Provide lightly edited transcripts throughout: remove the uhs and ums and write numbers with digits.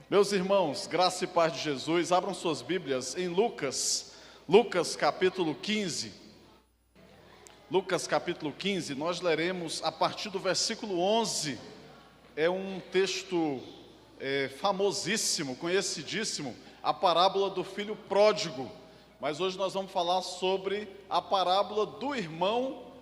Meus irmãos, graça e paz de Jesus, abram suas Bíblias em Lucas capítulo 15. Lucas capítulo 15, nós leremos a partir do versículo 11. É um texto famosíssimo, conhecidíssimo, a parábola do filho pródigo. Mas hoje nós vamos falar sobre a parábola do irmão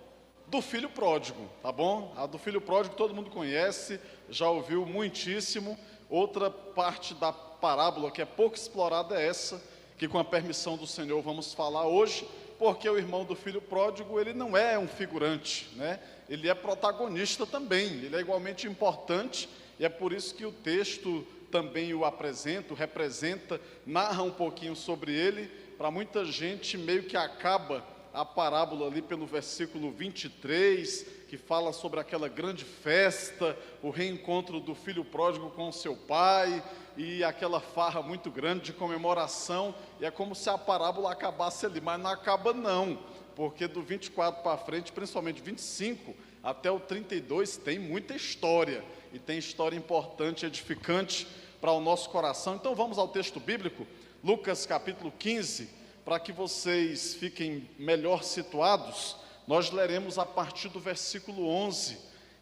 do filho pródigo, tá bom? A do filho pródigo todo mundo conhece, já ouviu muitíssimo. Outra parte da parábola que é pouco explorada é essa, que com a permissão do Senhor vamos falar hoje, porque o irmão do filho pródigo, ele não é um figurante, né? Ele é protagonista também, ele é igualmente importante, e é por isso que o texto também o apresenta, o representa, narra um pouquinho sobre ele. Para muita gente meio que acaba a parábola ali pelo versículo 23, que fala sobre aquela grande festa, o reencontro do filho pródigo com o seu pai, e aquela farra muito grande de comemoração, e é como se a parábola acabasse ali, mas não acaba não, porque do 24 para frente, principalmente 25 até o 32, tem muita história, e tem história importante, edificante para o nosso coração. Então vamos ao texto bíblico, Lucas capítulo 15, para que vocês fiquem melhor situados. Nós leremos a partir do versículo 11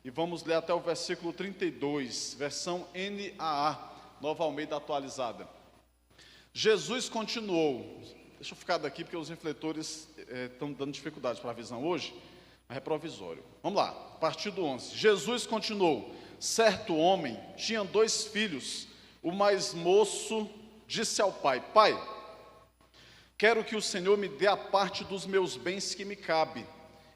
e vamos ler até o versículo 32, versão NAA, Nova Almeida atualizada. Jesus continuou, deixa eu ficar daqui porque os refletores estão dando dificuldade para a visão hoje, mas é provisório. Vamos lá, a partir do 11. Jesus continuou: certo homem tinha 2 filhos. O mais moço disse ao pai: Pai, quero que o Senhor me dê a parte dos meus bens que me cabe.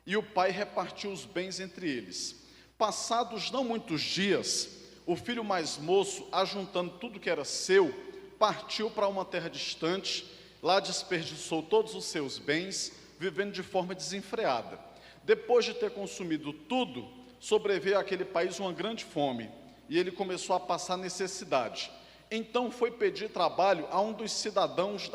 E o pai repartiu os bens entre eles. Passados não muitos dias, o filho mais moço, ajuntando tudo que era seu, partiu para uma terra distante. Lá desperdiçou todos os seus bens, vivendo de forma desenfreada. Depois de ter consumido tudo, sobreveio àquele país uma grande fome, e ele começou a passar necessidade. Então foi pedir trabalho a um dos cidadãos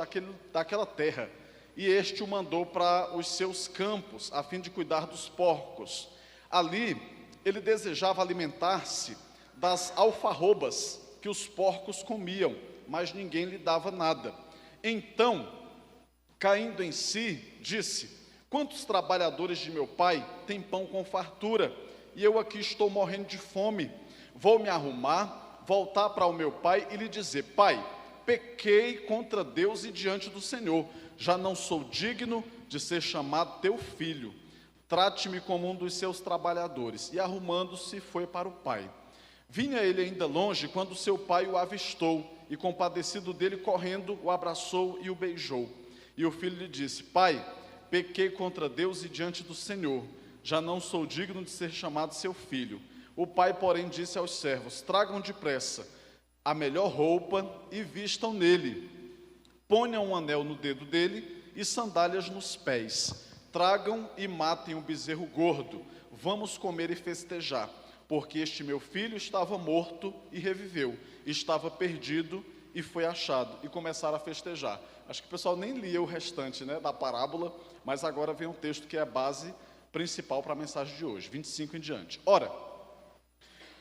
daquela terra, e este o mandou para os seus campos, a fim de cuidar dos porcos. Ali ele desejava alimentar-se das alfarrobas que os porcos comiam, mas ninguém lhe dava nada. Então, caindo em si, disse: quantos trabalhadores de meu pai têm pão com fartura, e eu aqui estou morrendo de fome? Vou me arrumar, voltar para o meu pai e lhe dizer: Pai, pequei contra Deus e diante do Senhor, já não sou digno de ser chamado teu filho, trate-me como um dos seus trabalhadores. E arrumando-se foi para o pai. Vinha ele ainda longe quando seu pai o avistou, e compadecido dele, correndo, o abraçou e o beijou. E o filho lhe disse: Pai, pequei contra Deus e diante do Senhor, já não sou digno de ser chamado seu filho. O pai, porém, disse aos servos: tragam depressa a melhor roupa e vistam nele. Ponham um anel no dedo dele e sandálias nos pés. Tragam e matem um bezerro gordo. Vamos comer e festejar, porque este meu filho estava morto e reviveu, estava perdido e foi achado. E começaram a festejar. Acho que o pessoal nem lia o restante, né, da parábola, mas agora vem um texto que é a base principal para a mensagem de hoje, 25 em diante. Ora,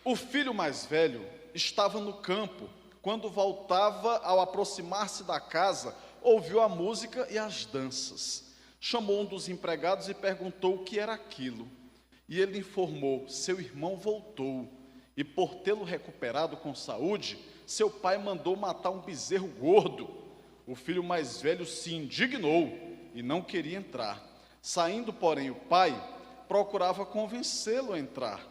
o filho mais velho estava no campo. Quando voltava, ao aproximar-se da casa, ouviu a música e as danças. Chamou um dos empregados e perguntou o que era aquilo. E ele informou: seu irmão voltou, e por tê-lo recuperado com saúde, seu pai mandou matar um bezerro gordo. O filho mais velho se indignou e não queria entrar. Saindo, porém, o pai procurava convencê-lo a entrar.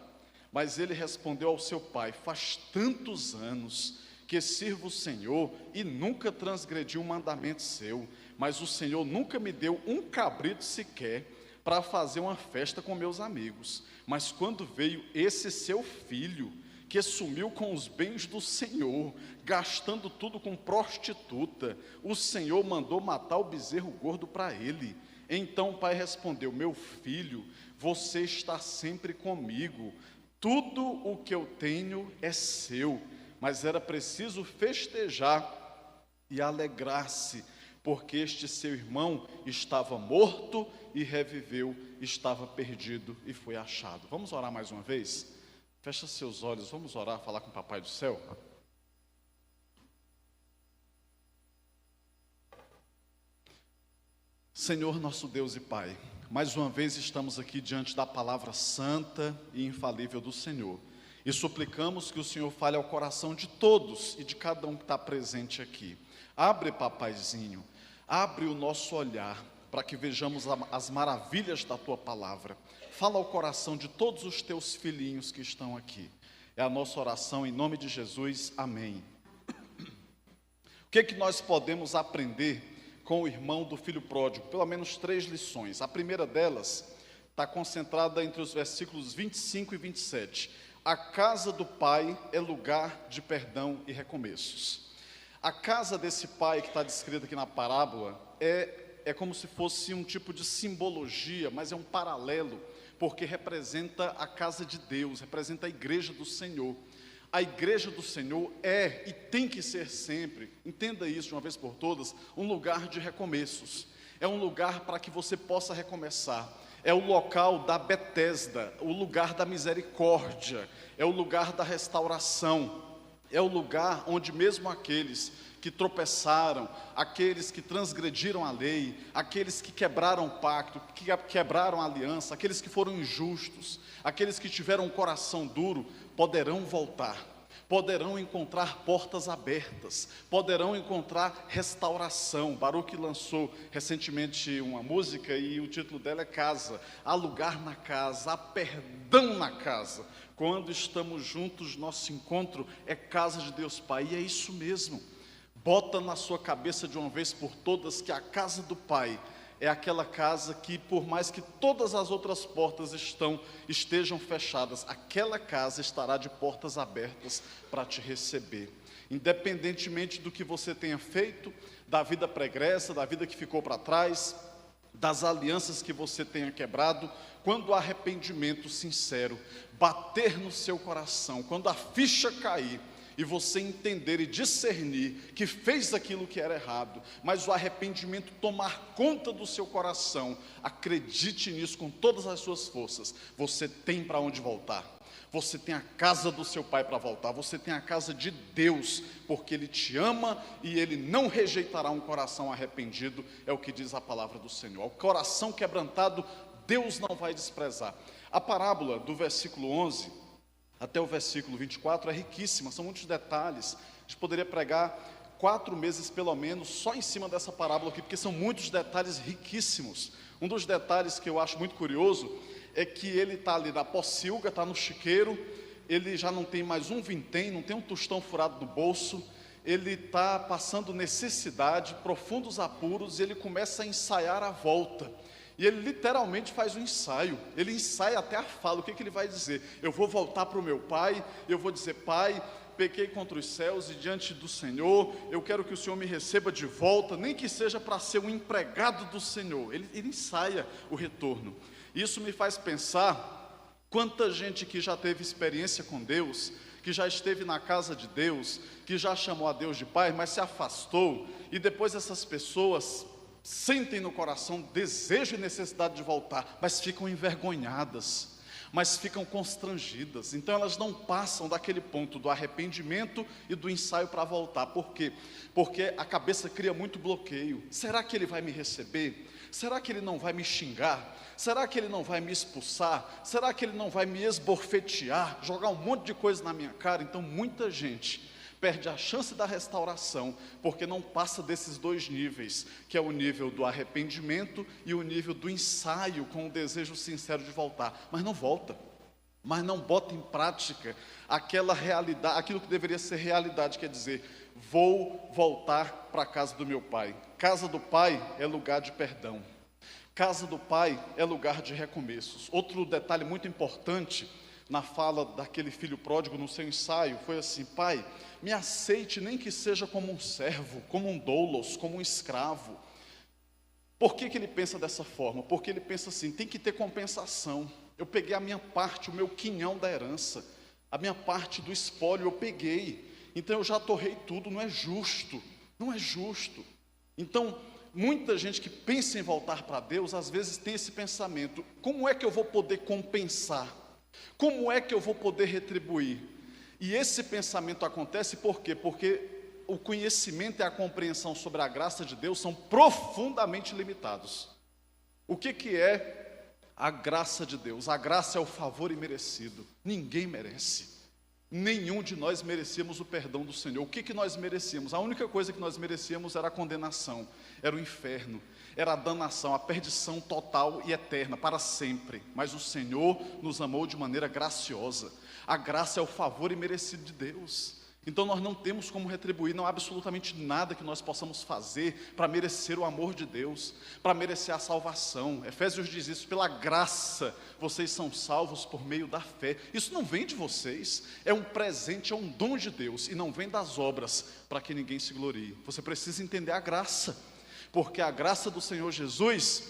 Mas ele respondeu ao seu pai: faz tantos anos que sirvo o Senhor e nunca transgredi um mandamento seu, mas o Senhor nunca me deu um cabrito sequer para fazer uma festa com meus amigos. Mas quando veio esse seu filho, que sumiu com os bens do Senhor, gastando tudo com prostituta, o Senhor mandou matar o bezerro gordo para ele. Então o pai respondeu: meu filho, você está sempre comigo, tudo o que eu tenho é seu. Mas era preciso festejar e alegrar-se, porque este seu irmão estava morto e reviveu, estava perdido e foi achado. Vamos orar mais uma vez? Fecha seus olhos, vamos orar, falar com o Papai do Céu. Senhor nosso Deus e Pai, mais uma vez estamos aqui diante da palavra santa e infalível do Senhor, e suplicamos que o Senhor fale ao coração de todos e de cada um que está presente aqui. Abre, papaizinho, abre o nosso olhar, para que vejamos as maravilhas da Tua palavra. Fala ao coração de todos os Teus filhinhos que estão aqui. É a nossa oração em nome de Jesus, amém. O que nós podemos aprender com o irmão do filho pródigo? Pelo menos 3 lições. A primeira delas está concentrada entre os versículos 25 e 27. A casa do pai é lugar de perdão e recomeços. A casa desse pai que está descrita aqui na parábola é como se fosse um tipo de simbologia, mas é um paralelo, porque representa a casa de Deus, representa a igreja do Senhor. A igreja do Senhor é e tem que ser sempre, entenda isso de uma vez por todas, um lugar de recomeços. É um lugar para que você possa recomeçar. É o local da Betesda, o lugar da misericórdia, é o lugar da restauração, é o lugar onde mesmo aqueles que tropeçaram, aqueles que transgrediram a lei, aqueles que quebraram o pacto, que quebraram a aliança, aqueles que foram injustos, aqueles que tiveram um coração duro, poderão voltar, poderão encontrar portas abertas, poderão encontrar restauração. Baruch lançou recentemente uma música e o título dela é Casa. Há lugar na casa, há perdão na casa. Quando estamos juntos, nosso encontro é casa de Deus Pai, e é isso mesmo. Bota na sua cabeça de uma vez por todas que a casa do Pai é aquela casa que, por mais que todas as outras portas estejam fechadas, aquela casa estará de portas abertas para te receber. Independentemente do que você tenha feito, da vida pregressa, da vida que ficou para trás, das alianças que você tenha quebrado, quando o arrependimento sincero bater no seu coração, quando a ficha cair, e você entender e discernir que fez aquilo que era errado, mas o arrependimento tomar conta do seu coração, acredite nisso com todas as suas forças, você tem para onde voltar, você tem a casa do seu Pai para voltar, você tem a casa de Deus, porque Ele te ama e Ele não rejeitará um coração arrependido, é o que diz a palavra do Senhor. O coração quebrantado, Deus não vai desprezar. A parábola do versículo 11 até o versículo 24 é riquíssima, são muitos detalhes. A gente poderia pregar 4 meses pelo menos só em cima dessa parábola aqui, porque são muitos detalhes riquíssimos. Um dos detalhes que eu acho muito curioso é que ele está ali na pocilga, está no chiqueiro, ele já não tem mais um vintém, não tem um tostão furado no bolso, ele está passando necessidade, profundos apuros, e ele começa a ensaiar a volta. E ele literalmente faz um ensaio, ele ensaia até a fala. O que ele vai dizer? Eu vou voltar para o meu pai, eu vou dizer: Pai, pequei contra os céus e diante do Senhor, eu quero que o Senhor me receba de volta, nem que seja para ser um empregado do Senhor. Ele ensaia o retorno. Isso me faz pensar quanta gente que já teve experiência com Deus, que já esteve na casa de Deus, que já chamou a Deus de Pai, mas se afastou, e depois essas pessoas sentem no coração desejo e necessidade de voltar, mas ficam envergonhadas, mas ficam constrangidas. Então elas não passam daquele ponto do arrependimento e do ensaio para voltar. Por quê? Porque a cabeça cria muito bloqueio. Será que ele vai me receber? Será que ele não vai me xingar? Será que ele não vai me expulsar? Será que ele não vai me esbofetear, jogar um monte de coisa na minha cara? Então muita gente perde a chance da restauração, porque não passa desses 2 níveis, que é o nível do arrependimento e o nível do ensaio, com o desejo sincero de voltar, mas não volta, mas não bota em prática aquela realidade, aquilo que deveria ser realidade, quer dizer, vou voltar para a casa do meu pai. Casa do pai é lugar de perdão, casa do pai é lugar de recomeços. Outro detalhe muito importante na fala daquele filho pródigo no seu ensaio foi assim: Pai, me aceite nem que seja como um servo, como um doulos, como um escravo. Por que ele pensa dessa forma? Porque ele pensa assim: tem que ter compensação. Eu peguei a minha parte, o meu quinhão da herança, a minha parte do espólio eu peguei, então eu já torrei tudo, não é justo, não é justo. Então muita gente que pensa em voltar para Deus, às vezes tem esse pensamento: como é que eu vou poder compensar? Como é que eu vou poder retribuir? E esse pensamento acontece por quê? Porque o conhecimento e a compreensão sobre a graça de Deus são profundamente limitados. O que é a graça de Deus? A graça é o favor imerecido. Ninguém merece. Nenhum de nós merecíamos o perdão do Senhor. O que nós merecíamos? A única coisa que nós merecíamos era a condenação, era o inferno, era a danação, a perdição total e eterna, para sempre. Mas o Senhor nos amou de maneira graciosa. A graça é o favor imerecido de Deus. Então nós não temos como retribuir, não há absolutamente nada que nós possamos fazer para merecer o amor de Deus, para merecer a salvação. Efésios diz isso: pela graça vocês são salvos por meio da fé. Isso não vem de vocês, é um presente, é um dom de Deus, e não vem das obras, para que ninguém se glorie. Você precisa entender a graça, porque a graça do Senhor Jesus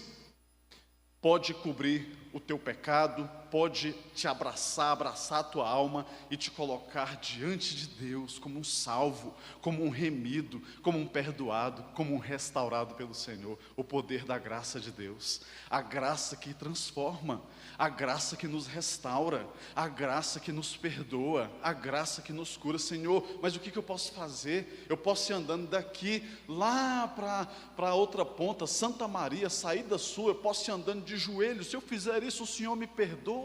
pode cobrir o teu pecado, pode te abraçar a tua alma e te colocar diante de Deus como um salvo, como um remido, como um perdoado, como um restaurado pelo Senhor. O poder da graça de Deus, a graça que transforma, a graça que nos restaura, a graça que nos perdoa, a graça que nos cura. Senhor, mas o que eu posso fazer? Eu posso ir andando daqui lá para outra ponta, Santa Maria, saída sul, eu posso ir andando de joelhos. Se eu fizer isso, o Senhor me perdoa.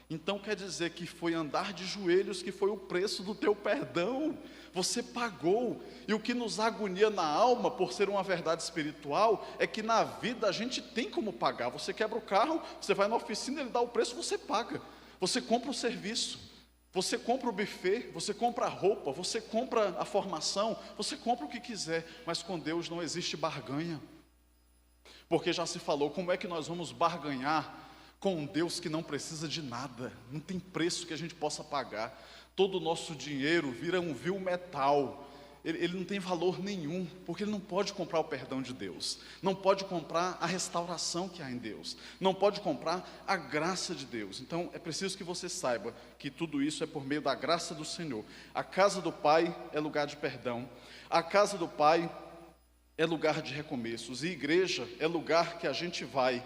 Então quer dizer que foi andar de joelhos que foi o preço do teu perdão. Você pagou. E o que nos agonia na alma, por ser uma verdade espiritual, é que na vida a gente tem como pagar. Você quebra o carro, você vai na oficina, ele dá o preço, você paga. Você compra o serviço, você compra o buffet, você compra a roupa, você compra a formação, você compra o que quiser. Mas com Deus não existe barganha. Porque já se falou, como é que nós vamos barganhar com um Deus que não precisa de nada? Não tem preço que a gente possa pagar. Todo o nosso dinheiro vira um vil metal. Ele não tem valor nenhum, porque ele não pode comprar o perdão de Deus, não pode comprar a restauração que há em Deus, não pode comprar a graça de Deus. Então é preciso que você saiba que tudo isso é por meio da graça do Senhor. A casa do Pai é lugar de perdão, a casa do Pai é lugar de recomeços, e igreja é lugar que a gente vai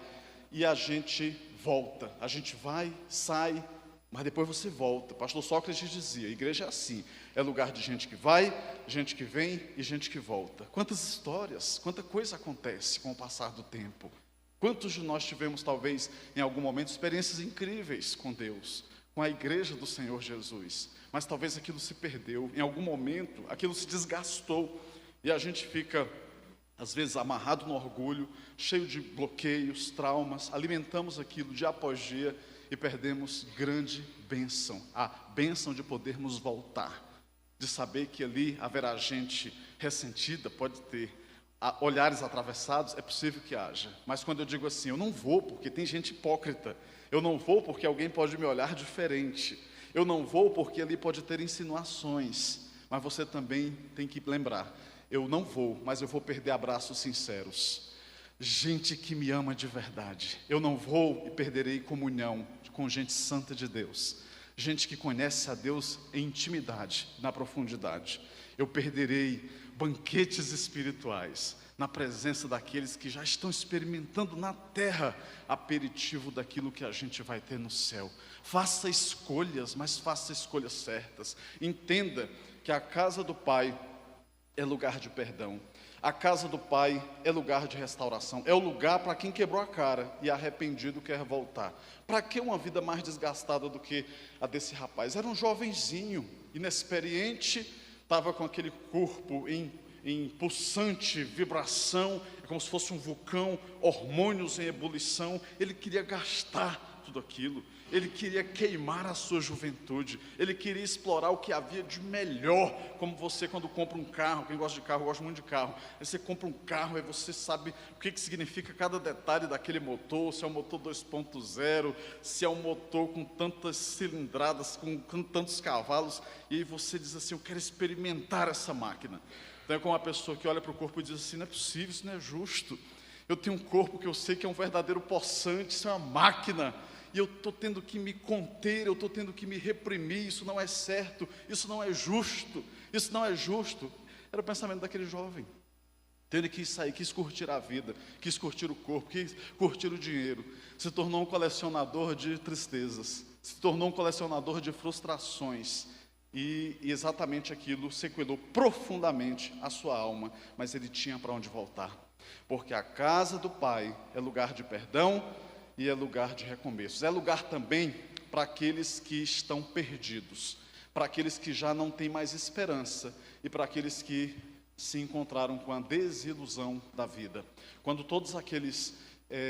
e a gente volta. A gente vai, sai, mas depois você volta. Pastor Sócrates dizia, a igreja é assim, é lugar de gente que vai, gente que vem e gente que volta. Quantas histórias, quanta coisa acontece com o passar do tempo. Quantos de nós tivemos, talvez, em algum momento, experiências incríveis com Deus, com a igreja do Senhor Jesus, mas talvez aquilo se perdeu, em algum momento aquilo se desgastou, e a gente fica às vezes amarrado no orgulho, cheio de bloqueios, traumas, alimentamos aquilo dia após dia e perdemos grande bênção, a bênção de podermos voltar, de saber que ali haverá gente ressentida, pode ter olhares atravessados, é possível que haja, mas quando eu digo assim, eu não vou porque tem gente hipócrita, eu não vou porque alguém pode me olhar diferente, eu não vou porque ali pode ter insinuações, mas você também tem que lembrar, eu não vou, mas eu vou perder abraços sinceros, gente que me ama de verdade. Eu não vou e perderei comunhão com gente santa de Deus, gente que conhece a Deus em intimidade, na profundidade. Eu perderei banquetes espirituais na presença daqueles que já estão experimentando na terra aperitivo daquilo que a gente vai ter no céu. Faça escolhas, mas faça escolhas certas. Entenda que a casa do Pai é lugar de perdão. A casa do Pai é lugar de restauração. É o lugar para quem quebrou a cara e arrependido quer voltar. Para que uma vida mais desgastada do que a desse rapaz? Era um jovenzinho, inexperiente, estava com aquele corpo em pulsante vibração, como se fosse um vulcão, hormônios em ebulição. Ele queria gastar tudo aquilo. Ele queria queimar a sua juventude, ele queria explorar o que havia de melhor, como você quando compra um carro, quem gosta de carro, eu gosto muito de carro, aí você compra um carro, aí você sabe o que significa cada detalhe daquele motor, se é um motor 2.0, se é um motor com tantas cilindradas, com tantos cavalos, e aí você diz assim, eu quero experimentar essa máquina. Então é como uma pessoa que olha para o corpo e diz assim, não é possível, isso não é justo, eu tenho um corpo que eu sei que é um verdadeiro possante, isso é uma máquina, e eu estou tendo que me conter, eu estou tendo que me reprimir, isso não é certo, isso não é justo, isso não é justo. Era o pensamento daquele jovem. Então ele quis sair, quis curtir a vida, quis curtir o corpo, quis curtir o dinheiro, se tornou um colecionador de tristezas, se tornou um colecionador de frustrações, e exatamente aquilo sequelou profundamente a sua alma, mas ele tinha para onde voltar, porque a casa do Pai é lugar de perdão e é lugar de recomeços, é lugar também para aqueles que estão perdidos, para aqueles que já não têm mais esperança e para aqueles que se encontraram com a desilusão da vida. Quando todos aqueles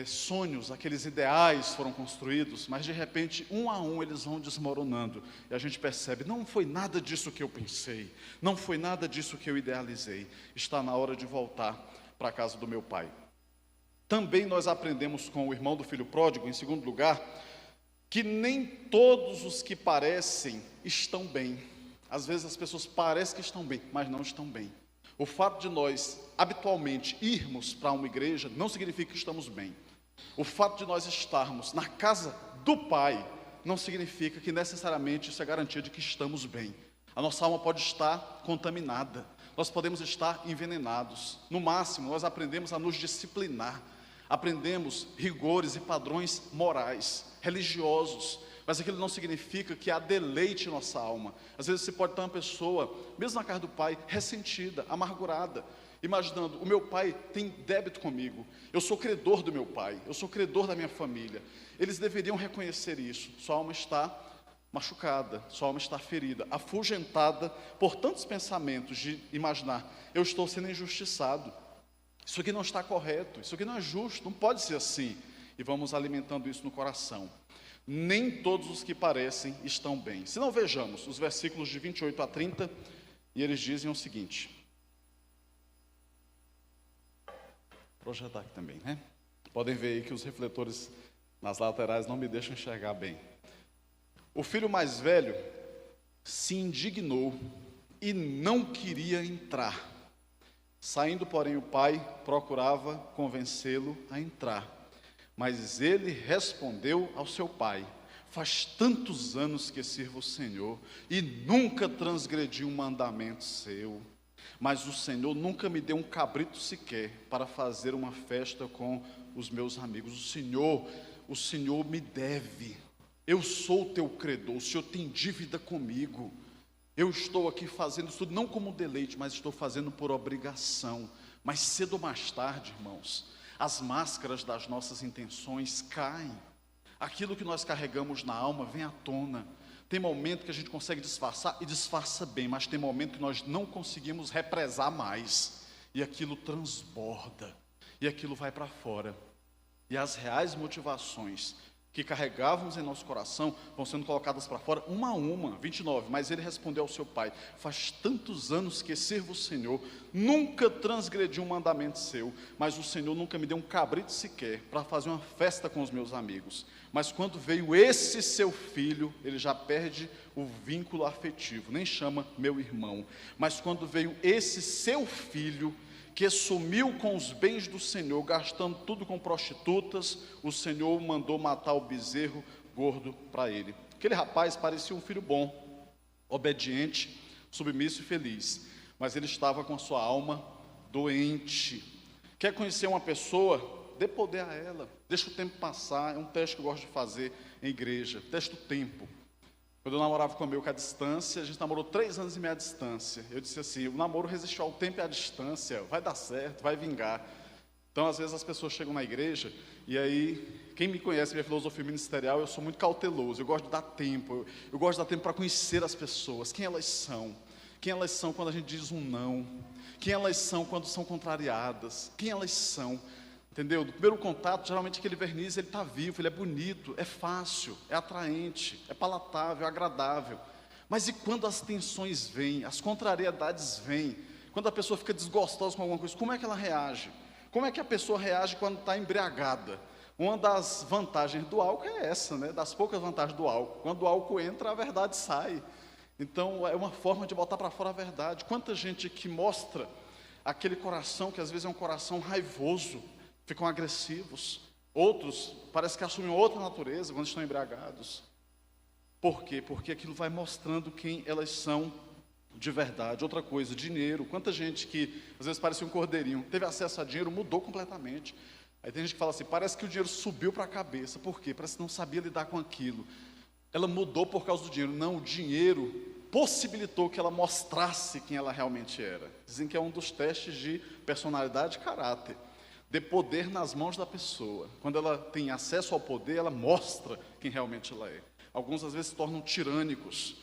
sonhos, aqueles ideais foram construídos, mas de repente, um a um, eles vão desmoronando, e a gente percebe, não foi nada disso que eu pensei, não foi nada disso que eu idealizei, está na hora de voltar para a casa do meu pai. Também nós aprendemos com o irmão do filho pródigo, em segundo lugar, que nem todos os que parecem estão bem. Às vezes as pessoas parecem que estão bem, mas não estão bem. O fato de nós, habitualmente, irmos para uma igreja, não significa que estamos bem. O fato de nós estarmos na casa do Pai, não significa que necessariamente isso é garantia de que estamos bem. A nossa alma pode estar contaminada, nós podemos estar envenenados. No máximo, nós aprendemos a nos disciplinar, aprendemos rigores e padrões morais, religiosos, mas aquilo não significa que há deleite em nossa alma. Às vezes você pode ter uma pessoa, mesmo na casa do pai, ressentida, amargurada, imaginando, o meu pai tem débito comigo, eu sou credor do meu pai, eu sou credor da minha família. Eles deveriam reconhecer isso. Sua alma está machucada, sua alma está ferida, afugentada por tantos pensamentos de imaginar, eu estou sendo injustiçado, isso aqui não está correto, isso aqui não é justo, não pode ser assim. E vamos alimentando isso no coração. Nem todos os que parecem estão bem. Se não, vejamos os versículos de 28 a 30, e eles dizem o seguinte. Vou projetar aqui também, né? Podem ver aí que os refletores nas laterais não me deixam enxergar bem. O filho mais velho se indignou e não queria entrar. Saindo, porém, o pai procurava convencê-lo a entrar. Mas ele respondeu ao seu pai: faz tantos anos que sirvo o Senhor e nunca transgredi um mandamento seu. Mas o Senhor nunca me deu um cabrito sequer para fazer uma festa com os meus amigos. O Senhor me deve. Eu sou o teu credor, o Senhor tem dívida comigo. Eu estou aqui fazendo isso tudo não como deleite, mas estou fazendo por obrigação. Mas cedo ou mais tarde, irmãos, as máscaras das nossas intenções caem. Aquilo que nós carregamos na alma vem à tona. Tem momento que a gente consegue disfarçar e disfarça bem, mas tem momento que nós não conseguimos represar mais. E aquilo transborda. E aquilo vai para fora. E as reais motivações que carregávamos em nosso coração vão sendo colocadas para fora, uma a uma. 29, mas ele respondeu ao seu pai: faz tantos anos que sirvo o Senhor, nunca transgredi um mandamento seu, mas o Senhor nunca me deu um cabrito sequer para fazer uma festa com os meus amigos. Mas quando veio esse seu filho, ele já perde o vínculo afetivo, nem chama meu irmão. Mas quando veio esse seu filho, que sumiu com os bens do Senhor, gastando tudo com prostitutas, o Senhor mandou matar o bezerro gordo para ele. Aquele rapaz parecia um filho bom, obediente, submisso e feliz, mas ele estava com a sua alma doente. Quer conhecer uma pessoa? Dê poder a ela, deixa o tempo passar. É um teste que eu gosto de fazer em igreja, teste o tempo. Quando eu namorava com a meu à distância, a gente namorou 3 anos e meio à distância. Eu disse assim, o namoro resistiu ao tempo e à distância, vai dar certo, vai vingar. Então, às vezes, as pessoas chegam na igreja, e aí, quem me conhece, minha filosofia ministerial, eu sou muito cauteloso, eu gosto de dar tempo, eu gosto de dar tempo para conhecer as pessoas, quem elas são quando a gente diz um não, quem elas são quando são contrariadas, quem elas são. Entendeu? No primeiro contato, geralmente aquele verniz, ele está vivo, ele é bonito, é fácil, é atraente, é palatável, é agradável. Mas e quando as tensões vêm, as contrariedades vêm, quando a pessoa fica desgostosa com alguma coisa, como é que ela reage? Como é que a pessoa reage quando está embriagada? Uma das vantagens do álcool é essa, né? Das poucas vantagens do álcool. Quando o álcool entra, a verdade sai. Então, é uma forma de botar para fora a verdade. Quanta gente que mostra aquele coração, que às vezes é um coração raivoso, ficam agressivos. Outros parece que assumem outra natureza quando estão embriagados. Por quê? Porque aquilo vai mostrando quem elas são de verdade. Outra coisa, dinheiro. Quanta gente que às vezes parecia um cordeirinho, teve acesso a dinheiro, mudou completamente. Aí tem gente que fala assim, parece que o dinheiro subiu para a cabeça. Por quê? Parece que não sabia lidar com aquilo. Ela mudou por causa do dinheiro. Não, o dinheiro possibilitou que ela mostrasse quem ela realmente era. Dizem que é um dos testes de personalidade e caráter, de poder nas mãos da pessoa. Quando ela tem acesso ao poder, ela mostra quem realmente ela é. Alguns às vezes se tornam tirânicos,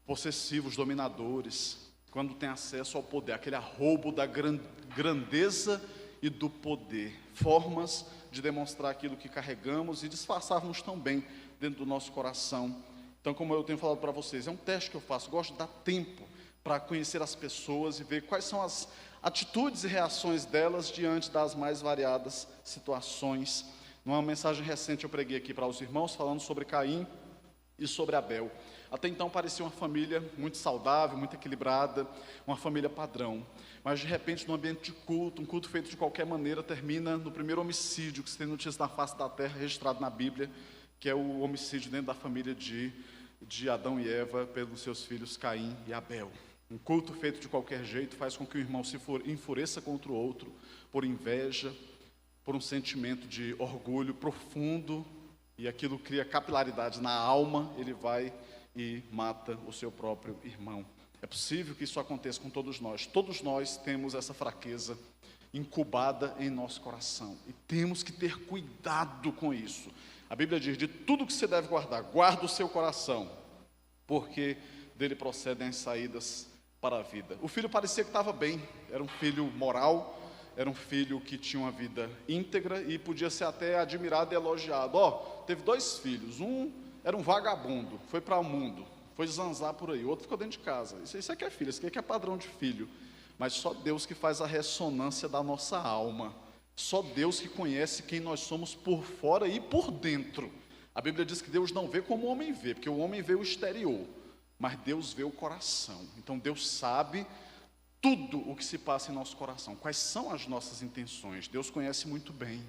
possessivos, dominadores, quando tem acesso ao poder, aquele arroubo da grandeza e do poder, formas de demonstrar aquilo que carregamos e disfarçarmos tão bem dentro do nosso coração. Então, como eu tenho falado para vocês, é um teste que eu faço, gosto de dar tempo para conhecer as pessoas e ver quais são as atitudes e reações delas diante das mais variadas situações. Numa mensagem recente eu preguei aqui para os irmãos, falando sobre Caim e sobre Abel. Até então parecia uma família muito saudável, muito equilibrada, uma família padrão. Mas de repente, no ambiente de culto, um culto feito de qualquer maneira, termina no primeiro homicídio que se tem notícia na face da terra, registrado na Bíblia, que é o homicídio dentro da família de Adão e Eva pelos seus filhos Caim e Abel. Um culto feito de qualquer jeito faz com que o irmão se enfureça contra o outro, por inveja, por um sentimento de orgulho profundo, e aquilo cria capilaridade na alma, ele vai e mata o seu próprio irmão. É possível que isso aconteça com todos nós temos essa fraqueza incubada em nosso coração, e temos que ter cuidado com isso. A Bíblia diz, de tudo que você deve guardar, guarda o seu coração, porque dele procedem as saídas para a vida. O filho parecia que estava bem, era um filho moral, era um filho que tinha uma vida íntegra e podia ser até admirado e elogiado. Teve 2 filhos, um era um vagabundo, foi para o mundo, foi zanzar por aí, o outro ficou dentro de casa. Isso aqui é filho, isso aqui é padrão de filho. Mas só Deus que faz a ressonância da nossa alma. Só Deus que conhece quem nós somos por fora e por dentro. A Bíblia diz que Deus não vê como o homem vê, porque o homem vê o exterior, mas Deus vê o coração. Então Deus sabe tudo o que se passa em nosso coração, quais são as nossas intenções. Deus conhece muito bem.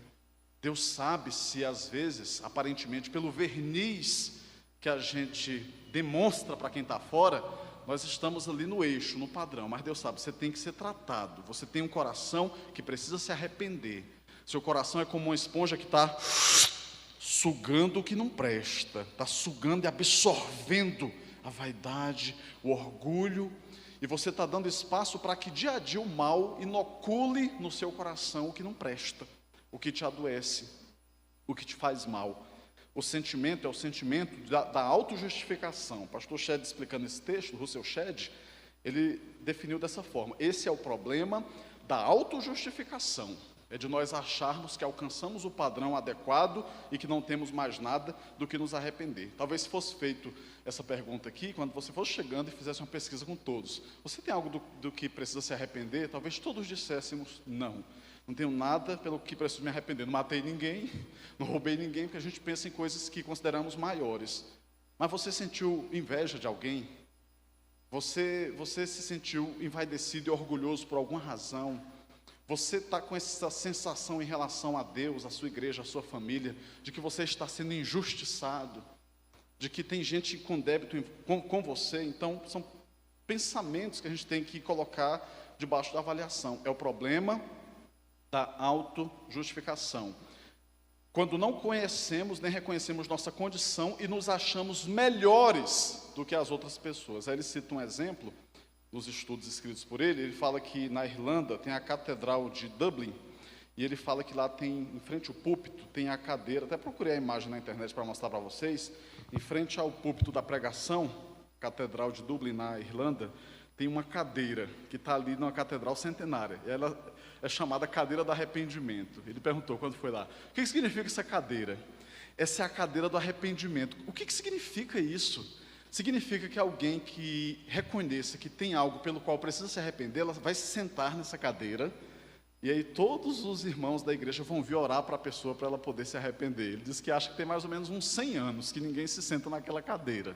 Deus sabe se às vezes, aparentemente, pelo verniz que a gente demonstra para quem está fora, nós estamos ali no eixo, no padrão, mas Deus sabe, você tem que ser tratado, você tem um coração que precisa se arrepender. Seu coração é como uma esponja que está sugando o que não presta, está sugando e absorvendo a vaidade, o orgulho, e você está dando espaço para que dia a dia o mal inocule no seu coração o que não presta, o que te adoece, o que te faz mal. O sentimento é o sentimento da autojustificação. O pastor Shedd, explicando esse texto, Russell Shedd, ele definiu dessa forma: esse é o problema da autojustificação, é de nós acharmos que alcançamos o padrão adequado e que não temos mais nada do que nos arrepender. Talvez se fosse feito essa pergunta aqui, quando você fosse chegando e fizesse uma pesquisa com todos, você tem algo do que precisa se arrepender? Talvez todos disséssemos não. Não tenho nada pelo que preciso me arrepender. Não matei ninguém, não roubei ninguém, porque a gente pensa em coisas que consideramos maiores. Mas você sentiu inveja de alguém? Você se sentiu envaidecido e orgulhoso por alguma razão? Você está com essa sensação em relação a Deus, a sua igreja, a sua família, de que você está sendo injustiçado, de que tem gente com débito com você? Então, são pensamentos que a gente tem que colocar debaixo da avaliação. É o problema da autojustificação. Quando não conhecemos nem reconhecemos nossa condição e nos achamos melhores do que as outras pessoas. Aí ele cita um exemplo, nos estudos escritos por ele. Ele fala que na Irlanda tem a Catedral de Dublin, e ele fala que lá tem, em frente ao púlpito, tem a cadeira, até procurei a imagem na internet para mostrar para vocês, em frente ao púlpito da pregação, Catedral de Dublin, na Irlanda, tem uma cadeira que está ali numa catedral centenária. Ela é chamada cadeira do arrependimento. Ele perguntou quando foi lá: o que significa essa cadeira? Essa é a cadeira do arrependimento. O que significa isso? Significa que alguém que reconheça que tem algo pelo qual precisa se arrepender, ela vai se sentar nessa cadeira, e aí todos os irmãos da igreja vão vir orar para a pessoa para ela poder se arrepender. Ele diz que acha que tem mais ou menos uns 100 anos que ninguém se senta naquela cadeira.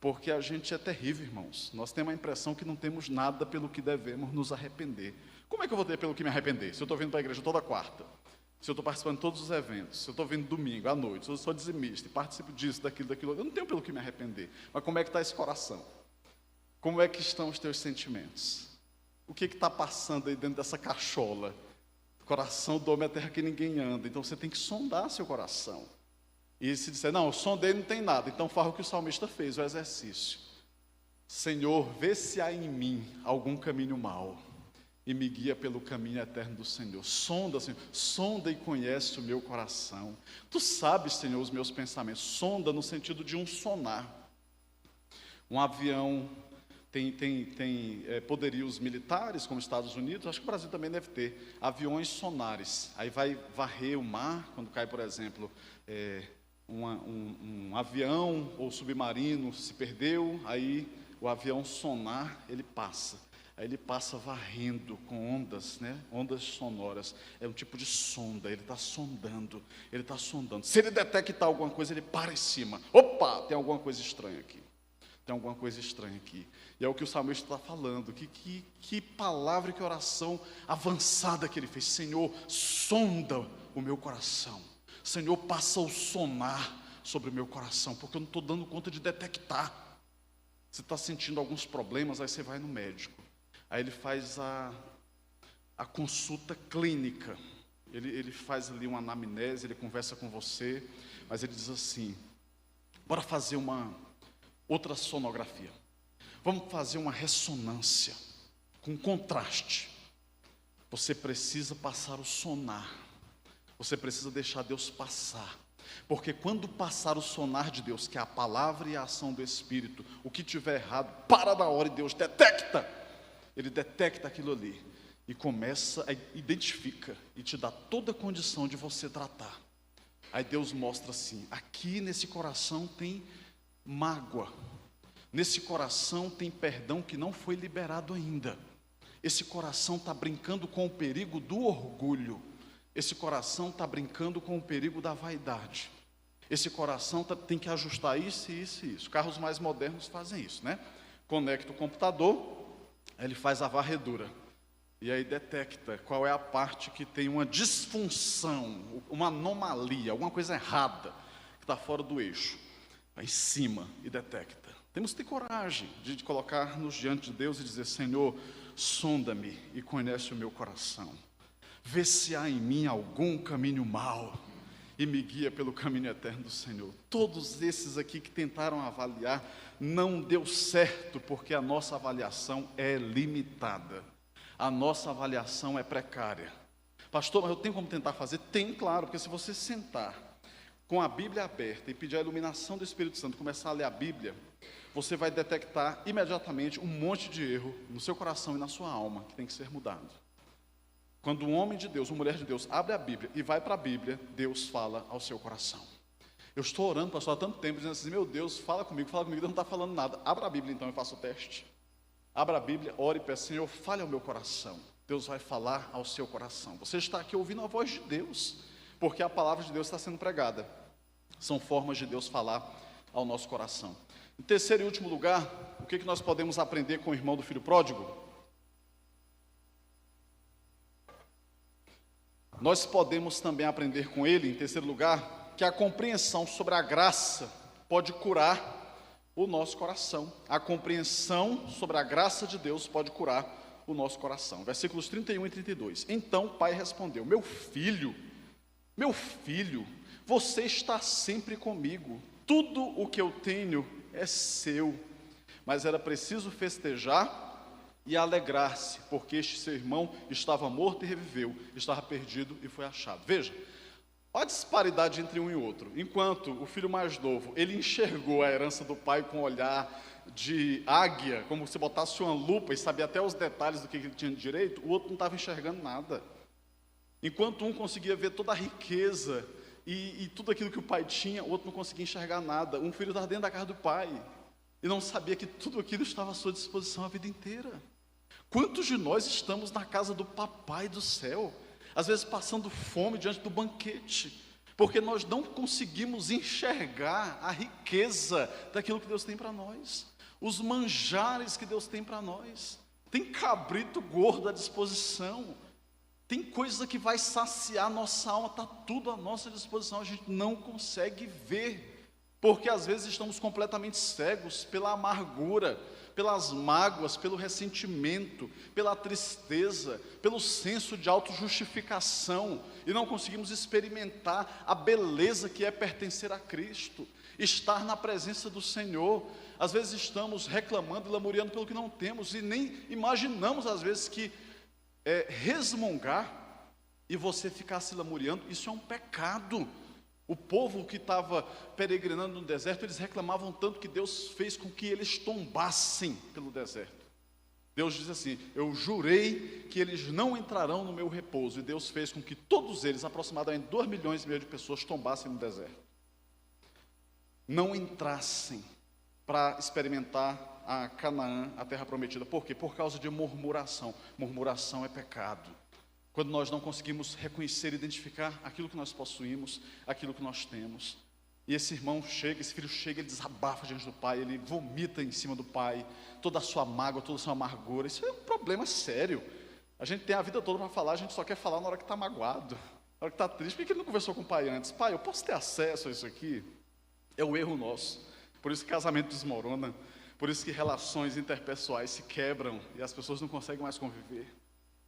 Porque a gente é terrível, irmãos. Nós temos a impressão que não temos nada pelo que devemos nos arrepender. Como é que eu vou ter pelo que me arrepender? Se eu estou vindo para a igreja toda quarta, se eu estou participando de todos os eventos, se eu estou vindo domingo, à noite, se eu sou dizimista e participo disso, daquilo, eu não tenho pelo que me arrepender. Mas como é que está esse coração? Como é que estão os teus sentimentos? O que está passando aí dentro dessa cachola? O coração do homem é a terra que ninguém anda. Então você tem que sondar seu coração. E se disser, não, o som dele não tem nada, então faz o que o salmista fez, o exercício. Senhor, vê se há em mim algum caminho mau e me guia pelo caminho eterno do Senhor. Sonda, Senhor, sonda e conhece o meu coração. Tu sabes, Senhor, os meus pensamentos. Sonda no sentido de um sonar. Um avião tem poderios militares, como os Estados Unidos, acho que o Brasil também deve ter, aviões sonares. Aí vai varrer o mar, quando cai, por exemplo, um avião ou submarino se perdeu, aí o avião sonar, ele passa. Aí ele passa varrendo com ondas, né? Ondas sonoras. É um tipo de sonda, ele está sondando, ele está sondando. Se ele detectar alguma coisa, ele para em cima. Opa, tem alguma coisa estranha aqui. Tem alguma coisa estranha aqui. E é o que o salmista está falando. Que palavra, que oração avançada que ele fez. Senhor, sonda o meu coração. Senhor, passa o sonar sobre o meu coração, porque eu não estou dando conta de detectar. Você está sentindo alguns problemas, aí você vai no médico. Aí ele faz a consulta clínica. Ele faz ali uma anamnese, ele conversa com você, mas ele diz assim: bora fazer uma outra sonografia. Vamos fazer uma ressonância com contraste. Você precisa passar o sonar. Você precisa deixar Deus passar. Porque quando passar o sonar de Deus, que é a palavra e a ação do Espírito, o que tiver errado, para na hora e Deus detecta. Ele detecta aquilo ali e começa, identifica e te dá toda a condição de você tratar. Aí Deus mostra assim: aqui nesse coração tem mágoa, nesse coração tem perdão que não foi liberado ainda. Esse coração está brincando com o perigo do orgulho. Esse coração está brincando com o perigo da vaidade. Esse coração tem que ajustar isso e isso e isso. Carros mais modernos fazem isso, né? Conecta o computador, ele faz a varredura e aí detecta qual é a parte que tem uma disfunção, uma anomalia, alguma coisa errada, que está fora do eixo. Vai em cima e detecta. Temos que ter coragem de colocar-nos diante de Deus e dizer: Senhor, sonda-me e conhece o meu coração. Vê se há em mim algum caminho mau e me guia pelo caminho eterno do Senhor. Todos esses aqui que tentaram avaliar, não deu certo, porque a nossa avaliação é limitada. A nossa avaliação é precária. Pastor, mas eu tenho como tentar fazer? Tem, claro, porque se você sentar com a Bíblia aberta e pedir a iluminação do Espírito Santo, começar a ler a Bíblia, você vai detectar imediatamente um monte de erro no seu coração e na sua alma, que tem que ser mudado. Quando um homem de Deus, uma mulher de Deus, abre a Bíblia e vai para a Bíblia, Deus fala ao seu coração. Eu estou orando, pastor, há tanto tempo, dizendo assim: meu Deus, fala comigo, Deus não está falando nada. Abra a Bíblia então e faça o teste. Abra a Bíblia, ore e peça: Senhor, fale ao meu coração. Deus vai falar ao seu coração. Você está aqui ouvindo a voz de Deus, porque a palavra de Deus está sendo pregada. São formas de Deus falar ao nosso coração. Em terceiro e último lugar, o que nós podemos aprender com o irmão do filho pródigo? Nós podemos também aprender com ele, em terceiro lugar, que a compreensão sobre a graça pode curar o nosso coração. A compreensão sobre a graça de Deus pode curar o nosso coração. Versículos 31 e 32. Então o pai respondeu: meu filho, você está sempre comigo. Tudo o que eu tenho é seu. Mas era preciso festejar e alegrar-se, porque este seu irmão estava morto e reviveu, estava perdido e foi achado. Veja, olha a disparidade entre um e outro. Enquanto o filho mais novo, ele enxergou a herança do pai com um olhar de águia, como se botasse uma lupa e sabia até os detalhes do que ele tinha de direito, o outro não estava enxergando nada. Enquanto um conseguia ver toda a riqueza e tudo aquilo que o pai tinha, o outro não conseguia enxergar nada. Um filho estava dentro da casa do pai e não sabia que tudo aquilo estava à sua disposição a vida inteira. Quantos de nós estamos na casa do papai do céu, às vezes passando fome diante do banquete, porque nós não conseguimos enxergar a riqueza daquilo que Deus tem para nós, os manjares que Deus tem para nós. Tem cabrito gordo à disposição, tem coisa que vai saciar nossa alma, está tudo à nossa disposição, a gente não consegue ver, porque às vezes estamos completamente cegos pela amargura, pelas mágoas, pelo ressentimento, pela tristeza, pelo senso de autojustificação, e não conseguimos experimentar a beleza que é pertencer a Cristo, estar na presença do Senhor. Às vezes estamos reclamando e lamuriando pelo que não temos, e nem imaginamos às vezes que resmungar e você ficar se lamuriando, isso é um pecado. O povo que estava peregrinando no deserto, eles reclamavam tanto que Deus fez com que eles tombassem pelo deserto. Deus diz assim: eu jurei que eles não entrarão no meu repouso, e Deus fez com que todos eles, aproximadamente 2,5 milhões de pessoas, tombassem no deserto, não entrassem para experimentar a Canaã, a terra prometida. Por quê? Por causa de murmuração. Murmuração é pecado. Quando nós não conseguimos reconhecer, identificar aquilo que nós possuímos, aquilo que nós temos. E esse irmão chega, esse filho chega, ele desabafa diante do pai, ele vomita em cima do pai, toda a sua mágoa, toda a sua amargura. Isso é um problema sério. A gente tem a vida toda para falar, a gente só quer falar na hora que está magoado, na hora que está triste. Por que ele não conversou com o pai antes? Pai, eu posso ter acesso a isso aqui? É um erro nosso. Por isso que casamento desmorona, por isso que relações interpessoais se quebram e as pessoas não conseguem mais conviver.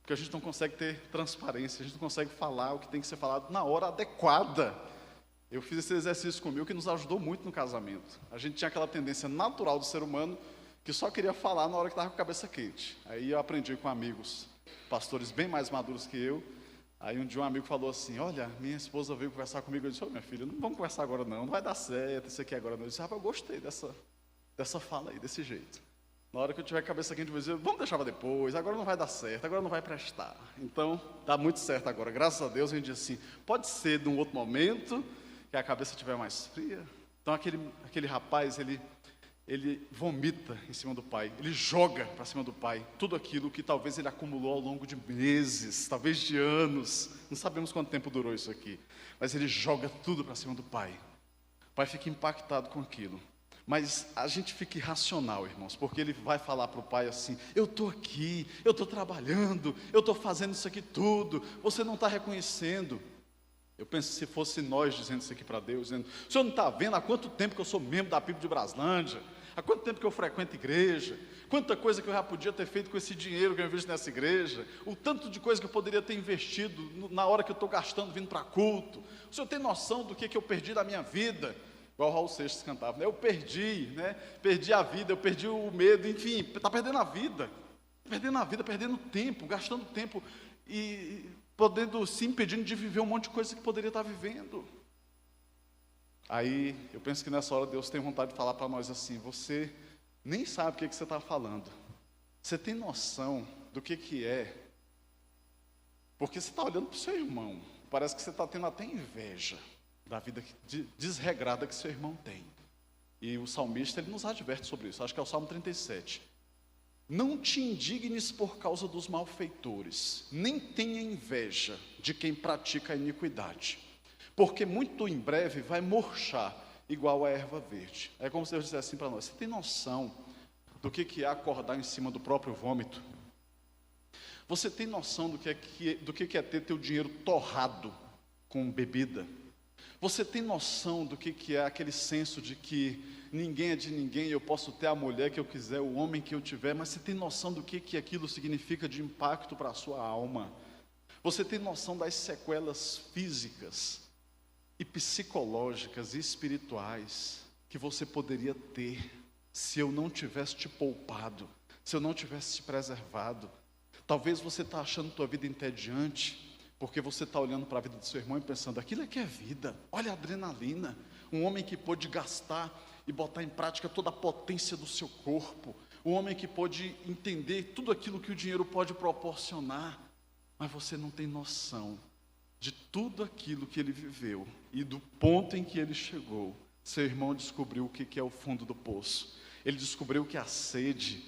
Porque a gente não consegue ter transparência, a gente não consegue falar o que tem que ser falado na hora adequada. Eu fiz esse exercício comigo que nos ajudou muito no casamento. A gente tinha aquela tendência natural do ser humano que só queria falar na hora que estava com a cabeça quente. Aí eu aprendi com amigos, pastores bem mais maduros que eu. Aí um dia um amigo falou assim: olha, minha esposa veio conversar comigo. Eu disse: minha filha, não vamos conversar agora não vai dar certo isso aqui agora não. Eu disse: eu gostei dessa fala aí, desse jeito. Na hora que eu tiver cabeça quente, eu vou dizer: vamos deixar para depois, agora não vai dar certo, agora não vai prestar. Então, dá muito certo agora, graças a Deus. A gente diz assim: pode ser de um outro momento, que a cabeça estiver mais fria. Então, aquele rapaz, ele vomita em cima do pai, ele joga para cima do pai tudo aquilo que talvez ele acumulou ao longo de meses, talvez de anos, não sabemos quanto tempo durou isso aqui, mas ele joga tudo para cima do pai. O pai fica impactado com aquilo. Mas a gente fica irracional, irmãos, porque ele vai falar para o pai assim: eu estou aqui, eu estou trabalhando, eu estou fazendo isso aqui tudo, você não está reconhecendo. Eu penso, se fosse nós dizendo isso aqui para Deus, dizendo: o senhor não está vendo há quanto tempo que eu sou membro da PIB de Braslândia, há quanto tempo que eu frequento igreja, quanta coisa que eu já podia ter feito com esse dinheiro que eu invisto nessa igreja, o tanto de coisa que eu poderia ter investido na hora que eu estou gastando vindo para culto. O senhor tem noção do que eu perdi da minha vida? Igual o Raul Seixas cantava, né? Eu perdi, né? Perdi a vida, eu perdi o medo, enfim, está perdendo a vida, perdendo tempo, gastando tempo e podendo se impedindo de viver um monte de coisa que poderia estar vivendo. Aí, eu penso que nessa hora Deus tem vontade de falar para nós assim: você nem sabe o que você está falando, você tem noção do que é, porque você está olhando para o seu irmão, parece que você está tendo até inveja da vida desregrada que seu irmão tem. E o salmista, ele nos adverte sobre isso, acho que é o Salmo 37. Não te indignes por causa dos malfeitores, nem tenha inveja de quem pratica a iniquidade, porque muito em breve vai murchar igual a erva verde. É como se Deus dissesse assim para nós: você tem noção do que é acordar em cima do próprio vômito? Você tem noção do que é ter teu dinheiro torrado com bebida? Você tem noção do que é aquele senso de que ninguém é de ninguém, eu posso ter a mulher que eu quiser, o homem que eu tiver, mas você tem noção do que aquilo significa de impacto para a sua alma? Você tem noção das sequelas físicas e psicológicas e espirituais que você poderia ter se eu não tivesse te poupado, se eu não tivesse te preservado? Talvez você está achando tua vida entediante, porque você está olhando para a vida do seu irmão e pensando: aquilo é que é vida, olha a adrenalina, um homem que pôde gastar e botar em prática toda a potência do seu corpo, um homem que pôde entender tudo aquilo que o dinheiro pode proporcionar, mas você não tem noção de tudo aquilo que ele viveu e do ponto em que ele chegou. Seu irmão descobriu o que é o fundo do poço, ele descobriu que a sede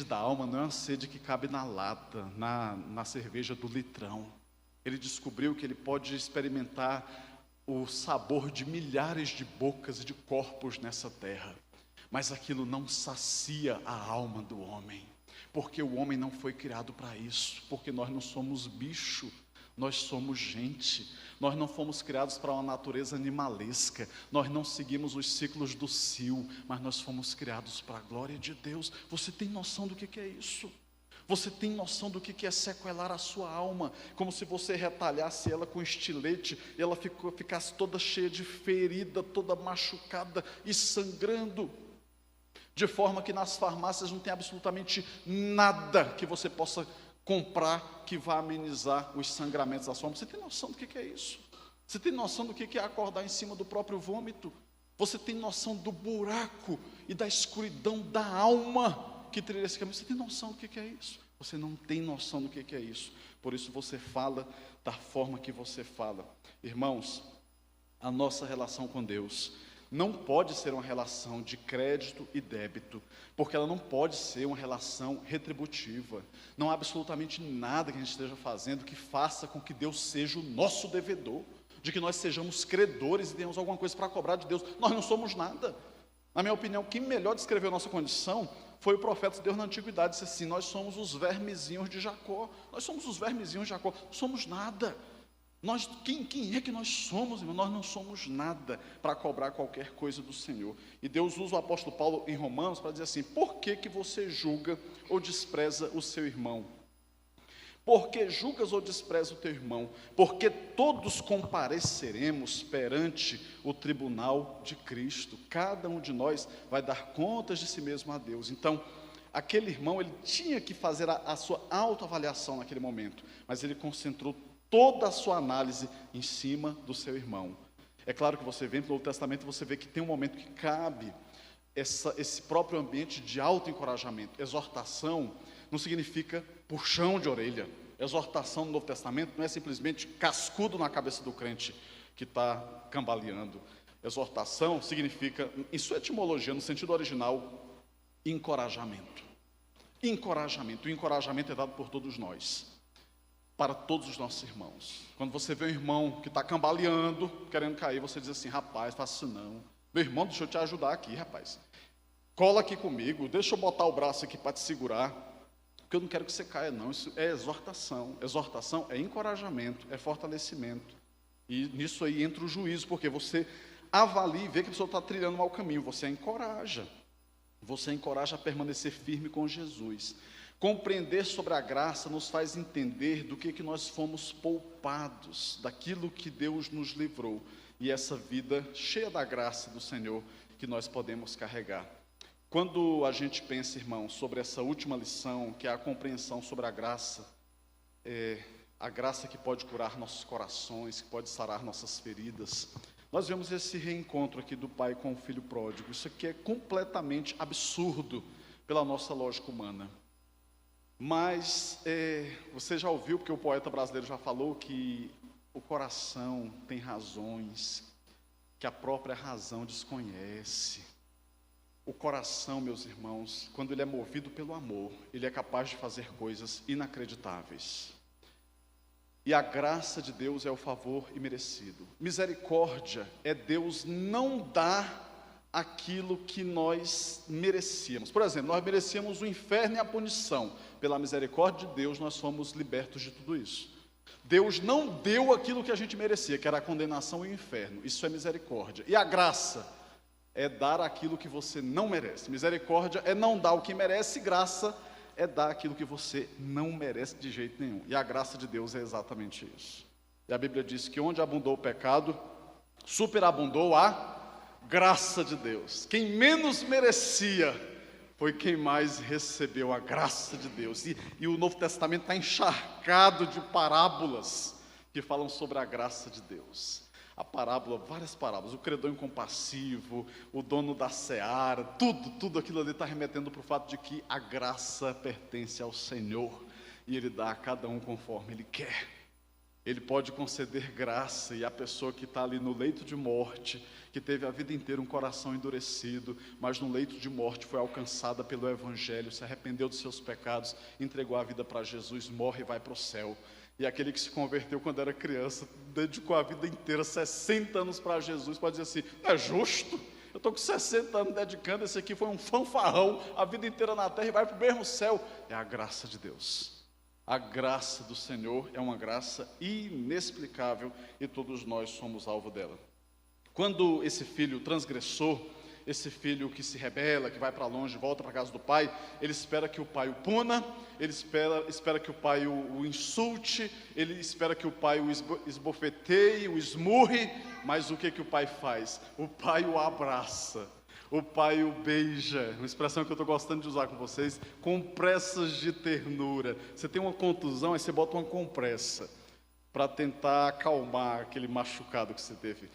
da alma não é uma sede que cabe na lata, na cerveja do litrão. Ele descobriu que ele pode experimentar o sabor de milhares de bocas e de corpos nessa terra, mas aquilo não sacia a alma do homem, porque o homem não foi criado para isso, porque nós não somos bicho, Nós somos gente, nós não fomos criados para uma natureza animalesca, nós não seguimos os ciclos do cio, mas nós fomos criados para a glória de Deus. Você tem noção do que é isso? Você tem noção do que é sequelar a sua alma, como se você retalhasse ela com estilete, e ela ficasse toda cheia de ferida, toda machucada e sangrando, de forma que nas farmácias não tem absolutamente nada que você possa comprar que vá amenizar os sangramentos da sua alma. Você tem noção do que é isso? Você tem noção do que é acordar em cima do próprio vômito? Você tem noção do buraco e da escuridão da alma que trilha esse caminho? Você tem noção do que é isso? Você não tem noção do que é isso. Por isso você fala da forma que você fala. Irmãos, a nossa relação com Deus não pode ser uma relação de crédito e débito, porque ela não pode ser uma relação retributiva. Não há absolutamente nada que a gente esteja fazendo que faça com que Deus seja o nosso devedor, de que nós sejamos credores e tenhamos alguma coisa para cobrar de Deus. Nós não somos nada. Na minha opinião, quem melhor descreveu a nossa condição foi o profeta de Deus na antiguidade. Disse assim: nós somos os vermezinhos de Jacó. Nós somos os vermezinhos de Jacó. Não somos nada. Quem é que nós somos, irmão? Nós não somos nada para cobrar qualquer coisa do Senhor. E Deus usa o apóstolo Paulo em Romanos para dizer assim: por que você julga ou despreza o seu irmão? Por que julgas ou despreza o teu irmão? Porque todos compareceremos perante o tribunal de Cristo. Cada um de nós vai dar contas de si mesmo a Deus. Então, aquele irmão, ele tinha que fazer a sua autoavaliação naquele momento, mas ele concentrou toda a sua análise em cima do seu irmão. É claro que você vem para o Novo Testamento e você vê que tem um momento que cabe esse próprio ambiente de autoencorajamento. Exortação não significa puxão de orelha. Exortação no Novo Testamento não é simplesmente cascudo na cabeça do crente que está cambaleando. Exortação significa, em sua etimologia, no sentido original, encorajamento. Encorajamento. O encorajamento é dado por todos nós, para todos os nossos irmãos. Quando você vê um irmão que está cambaleando, querendo cair, você diz assim: rapaz, faça isso não. Meu irmão, deixa eu te ajudar aqui, rapaz. Cola aqui comigo, deixa eu botar o braço aqui para te segurar, porque eu não quero que você caia não. Isso é exortação. Exortação é encorajamento, é fortalecimento. E nisso aí entra o juízo, porque você avalia e vê que a pessoa está trilhando um mau caminho, você a encoraja. Você a encoraja a permanecer firme com Jesus. Compreender sobre a graça nos faz entender do que nós fomos poupados, daquilo que Deus nos livrou, e essa vida cheia da graça do Senhor que nós podemos carregar. Quando a gente pensa, irmão, sobre essa última lição, que é a compreensão sobre a graça que pode curar nossos corações, que pode sarar nossas feridas, nós vemos esse reencontro aqui do pai com o filho pródigo. Isso aqui é completamente absurdo pela nossa lógica humana. Mas você já ouviu, porque o poeta brasileiro já falou, que o coração tem razões que a própria razão desconhece. O coração, meus irmãos, quando ele é movido pelo amor, ele é capaz de fazer coisas inacreditáveis. E a graça de Deus é o favor imerecido. Misericórdia é Deus não dar aquilo que nós merecíamos. Por exemplo, nós merecíamos o inferno e a punição. Pela misericórdia de Deus, nós fomos libertos de tudo isso. Deus não deu aquilo que a gente merecia, que era a condenação e o inferno. Isso é misericórdia. E a graça é dar aquilo que você não merece. Misericórdia é não dar o que merece, graça é dar aquilo que você não merece de jeito nenhum. E a graça de Deus é exatamente isso. E a Bíblia diz que onde abundou o pecado, superabundou a graça de Deus. Quem menos merecia foi quem mais recebeu a graça de Deus. E o Novo Testamento está encharcado de parábolas que falam sobre a graça de Deus. A parábola, várias parábolas, o credor incompassivo, o dono da seara, tudo aquilo ali está remetendo para o fato de que a graça pertence ao Senhor e Ele dá a cada um conforme Ele quer. Ele pode conceder graça, e a pessoa que está ali no leito de morte, que teve a vida inteira um coração endurecido, mas no leito de morte foi alcançada pelo Evangelho, se arrependeu dos seus pecados, entregou a vida para Jesus, morre e vai para o céu. E aquele que se converteu quando era criança, dedicou a vida inteira, 60 anos para Jesus, pode dizer assim: não é justo? Eu estou com 60 anos dedicando, esse aqui foi um fanfarrão, a vida inteira na terra e vai para o mesmo céu. É a graça de Deus. A graça do Senhor é uma graça inexplicável e todos nós somos alvo dela. Quando esse filho transgressor, esse filho que se rebela, que vai para longe, volta para a casa do pai, ele espera que o pai o puna, ele espera que o pai o insulte, ele espera que o pai o esbofeteie, o esmurre, mas o que o pai faz? O pai o abraça, o pai o beija, uma expressão que eu estou gostando de usar com vocês, compressas de ternura. Você tem uma contusão, aí você bota uma compressa, para tentar acalmar aquele machucado que você teve.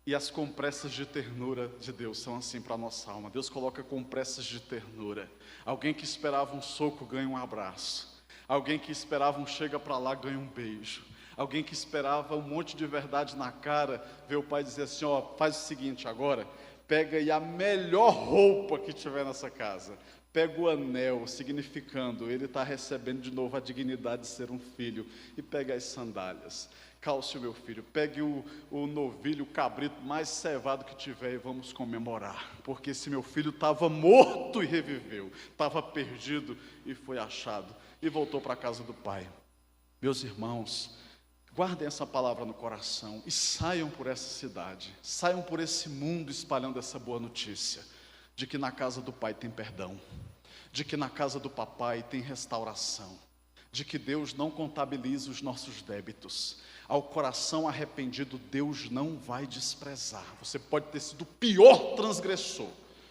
E as compressas de ternura de Deus são assim para a nossa alma. Deus coloca compressas de ternura. Alguém que esperava um soco ganha um abraço. Alguém que esperava um chega para lá ganha um beijo. Alguém que esperava um monte de verdade na cara, vê o pai dizer assim, ó, faz o seguinte agora, pega aí a melhor roupa que tiver nessa casa. Pega o anel, significando, ele está recebendo de novo a dignidade de ser um filho. E pega as sandálias. Calce o meu filho, pegue o novilho, o cabrito mais cevado que tiver e vamos comemorar. Porque esse meu filho estava morto e reviveu, estava perdido e foi achado. E voltou para a casa do pai. Meus irmãos, guardem essa palavra no coração e saiam por essa cidade. Saiam por esse mundo espalhando essa boa notícia. De que na casa do pai tem perdão. De que na casa do papai tem restauração. De que Deus não contabiliza os nossos débitos. Ao coração arrependido, Deus não vai desprezar. Você pode ter sido o pior transgressor,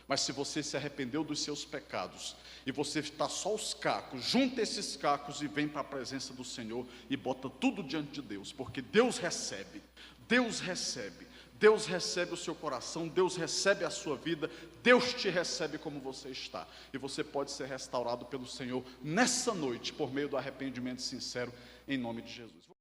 mas se você se arrependeu dos seus pecados, e você está só os cacos, junta esses cacos e vem para a presença do Senhor, e bota tudo diante de Deus, porque Deus recebe, Deus recebe. Deus recebe o seu coração, Deus recebe a sua vida, Deus te recebe como você está. E você pode ser restaurado pelo Senhor nessa noite, por meio do arrependimento sincero, em nome de Jesus.